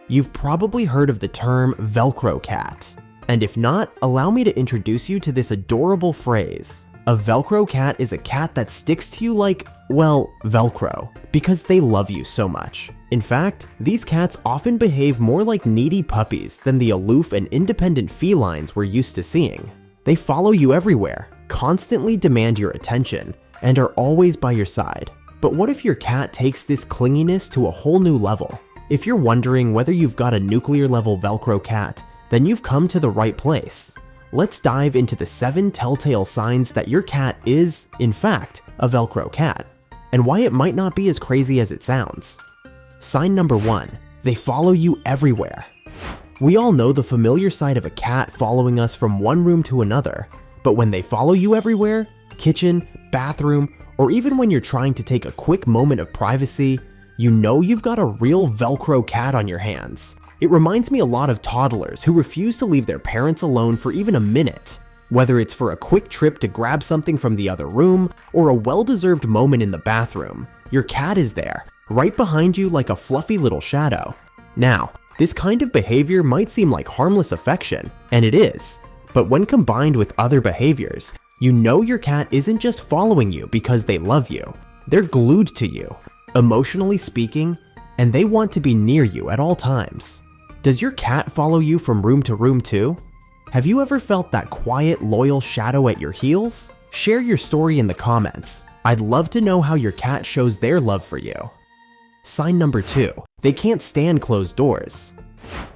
You've probably heard of the term Velcro cat. And if not, allow me to introduce you to this adorable phrase. A Velcro cat is a cat that sticks to you like, well, Velcro, because they love you so much. In fact, these cats often behave more like needy puppies than the aloof and independent felines we're used to seeing. They follow you everywhere, constantly demand your attention, and are always by your side. But what if your cat takes this clinginess to a whole new level? If you're wondering whether you've got a nuclear level Velcro cat, then you've come to the right place. Let's dive into the 7 telltale signs that your cat is, in fact, a Velcro cat, and why it might not be as crazy as it sounds. Sign number 1, they follow you everywhere. We all know the familiar sight of a cat following us from one room to another, but when they follow you everywhere, kitchen, bathroom, or even when you're trying to take a quick moment of privacy, you know you've got a real Velcro cat on your hands. It reminds me a lot of toddlers who refuse to leave their parents alone for even a minute. Whether it's for a quick trip to grab something from the other room or a well-deserved moment in the bathroom, your cat is there, right behind you like a fluffy little shadow. Now, this kind of behavior might seem like harmless affection, and it is, but when combined with other behaviors, you know your cat isn't just following you because they love you. They're glued to you, emotionally speaking, and they want to be near you at all times. Does your cat follow you from room to room too? Have you ever felt that quiet, loyal shadow at your heels? Share your story in the comments. I'd love to know how your cat shows their love for you. Sign number 2, they can't stand closed doors.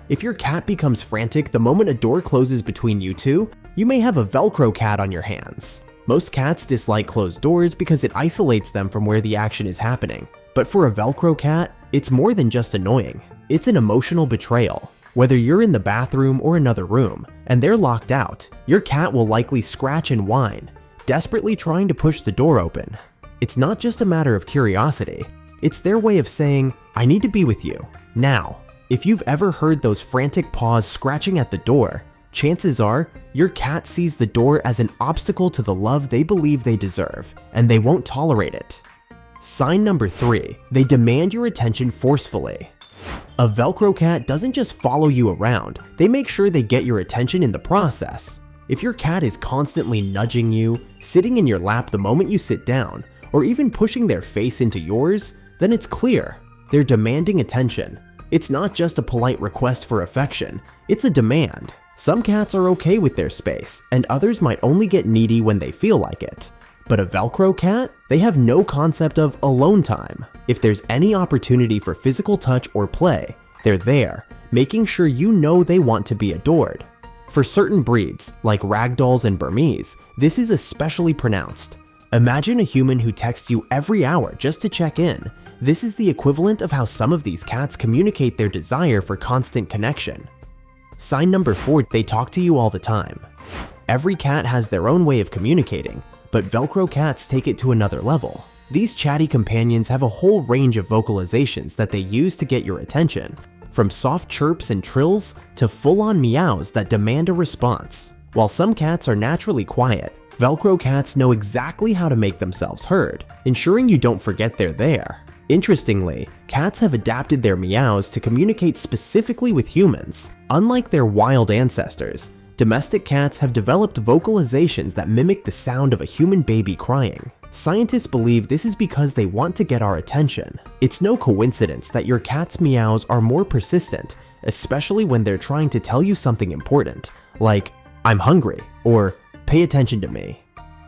If your cat becomes frantic the moment a door closes between you two, you may have a Velcro cat on your hands. Most cats dislike closed doors because it isolates them from where the action is happening. But for a Velcro cat, it's more than just annoying. It's an emotional betrayal. Whether you're in the bathroom or another room, and they're locked out, your cat will likely scratch and whine, desperately trying to push the door open. It's not just a matter of curiosity. It's their way of saying, I need to be with you, now. If you've ever heard those frantic paws scratching at the door, chances are your cat sees the door as an obstacle to the love they believe they deserve, and they won't tolerate it. Sign number 3, they demand your attention forcefully. A Velcro cat doesn't just follow you around, they make sure they get your attention in the process. If your cat is constantly nudging you, sitting in your lap the moment you sit down, or even pushing their face into yours, then it's clear, they're demanding attention. It's not just a polite request for affection, it's a demand. Some cats are okay with their space, and others might only get needy when they feel like it. But a Velcro cat? They have no concept of alone time. If there's any opportunity for physical touch or play, they're there, making sure you know they want to be adored. For certain breeds, like ragdolls and Burmese, this is especially pronounced. Imagine a human who texts you every hour just to check in. This is the equivalent of how some of these cats communicate their desire for constant connection. Sign number 4, they talk to you all the time. Every cat has their own way of communicating, but Velcro cats take it to another level. These chatty companions have a whole range of vocalizations that they use to get your attention, from soft chirps and trills to full-on meows that demand a response. While some cats are naturally quiet, Velcro cats know exactly how to make themselves heard, ensuring you don't forget they're there. Interestingly, cats have adapted their meows to communicate specifically with humans. Unlike their wild ancestors, domestic cats have developed vocalizations that mimic the sound of a human baby crying. Scientists believe this is because they want to get our attention. It's no coincidence that your cat's meows are more persistent, especially when they're trying to tell you something important, like, I'm hungry, or pay attention to me.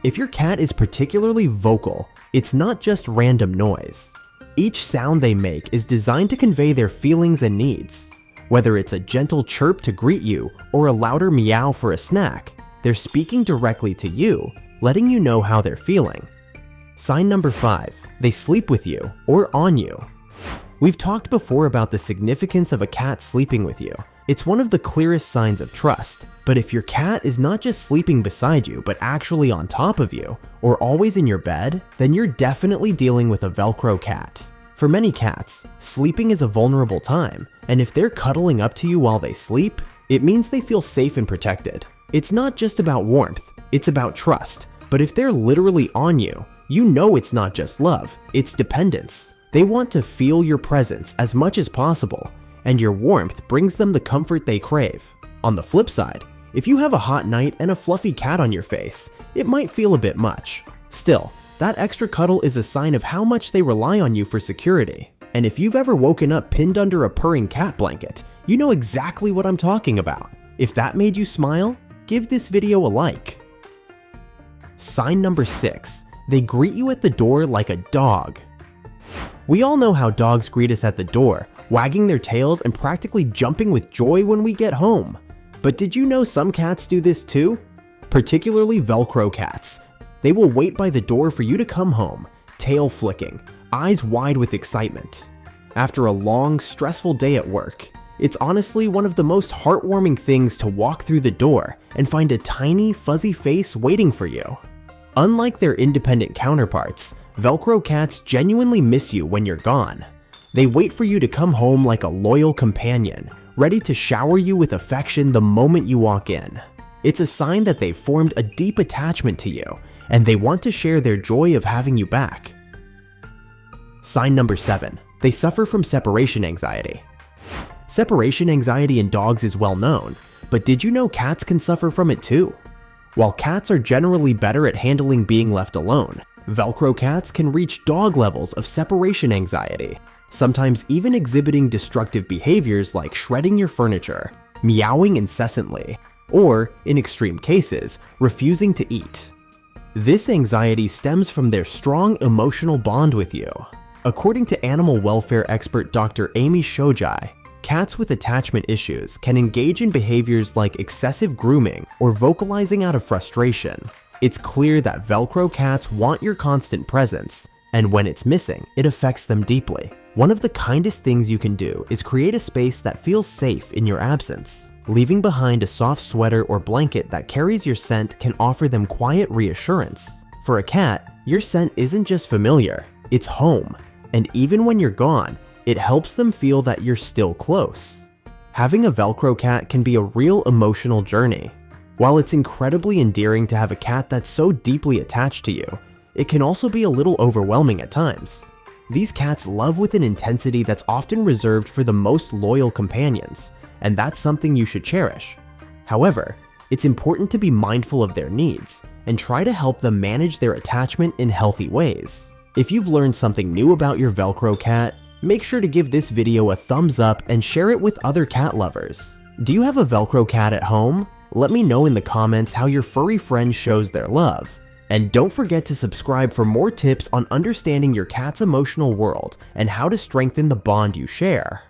If your cat is particularly vocal, it's not just random noise. Each sound they make is designed to convey their feelings and needs. Whether it's a gentle chirp to greet you or a louder meow for a snack, they're speaking directly to you, letting you know how they're feeling. Sign number 5, they sleep with you or on you. We've talked before about the significance of a cat sleeping with you. It's one of the clearest signs of trust, but if your cat is not just sleeping beside you but actually on top of you or always in your bed, then you're definitely dealing with a Velcro cat. For many cats, sleeping is a vulnerable time, and if they're cuddling up to you while they sleep, it means they feel safe and protected. It's not just about warmth, it's about trust, but if they're literally on you, you know it's not just love, it's dependence. They want to feel your presence as much as possible, and your warmth brings them the comfort they crave. On the flip side, if you have a hot night and a fluffy cat on your face, it might feel a bit much. Still, that extra cuddle is a sign of how much they rely on you for security. And if you've ever woken up pinned under a purring cat blanket, you know exactly what I'm talking about. If that made you smile, give this video a like. Sign number 6. They greet you at the door like a dog. We all know how dogs greet us at the door, wagging their tails and practically jumping with joy when we get home. But did you know some cats do this too? Particularly Velcro cats. They will wait by the door for you to come home, tail flicking, eyes wide with excitement. After a long, stressful day at work, it's honestly one of the most heartwarming things to walk through the door and find a tiny, fuzzy face waiting for you. Unlike their independent counterparts, Velcro cats genuinely miss you when you're gone. They wait for you to come home like a loyal companion, ready to shower you with affection the moment you walk in. It's a sign that they've formed a deep attachment to you, and they want to share their joy of having you back. Sign number 7. They suffer from separation anxiety. Separation anxiety in dogs is well known, but did you know cats can suffer from it too? While cats are generally better at handling being left alone, Velcro cats can reach dog levels of separation anxiety, sometimes even exhibiting destructive behaviors like shredding your furniture, meowing incessantly, or, in extreme cases, refusing to eat. This anxiety stems from their strong emotional bond with you. According to animal welfare expert Dr. Amy Shojai, cats with attachment issues can engage in behaviors like excessive grooming or vocalizing out of frustration. It's clear that Velcro cats want your constant presence, and when it's missing, it affects them deeply. One of the kindest things you can do is create a space that feels safe in your absence. Leaving behind a soft sweater or blanket that carries your scent can offer them quiet reassurance. For a cat, your scent isn't just familiar, it's home. And even when you're gone, it helps them feel that you're still close. Having a Velcro cat can be a real emotional journey. While it's incredibly endearing to have a cat that's so deeply attached to you, it can also be a little overwhelming at times. These cats love with an intensity that's often reserved for the most loyal companions, and that's something you should cherish. However, it's important to be mindful of their needs and try to help them manage their attachment in healthy ways. If you've learned something new about your Velcro cat, make sure to give this video a thumbs up and share it with other cat lovers. Do you have a Velcro cat at home? Let me know in the comments how your furry friend shows their love. And don't forget to subscribe for more tips on understanding your cat's emotional world and how to strengthen the bond you share.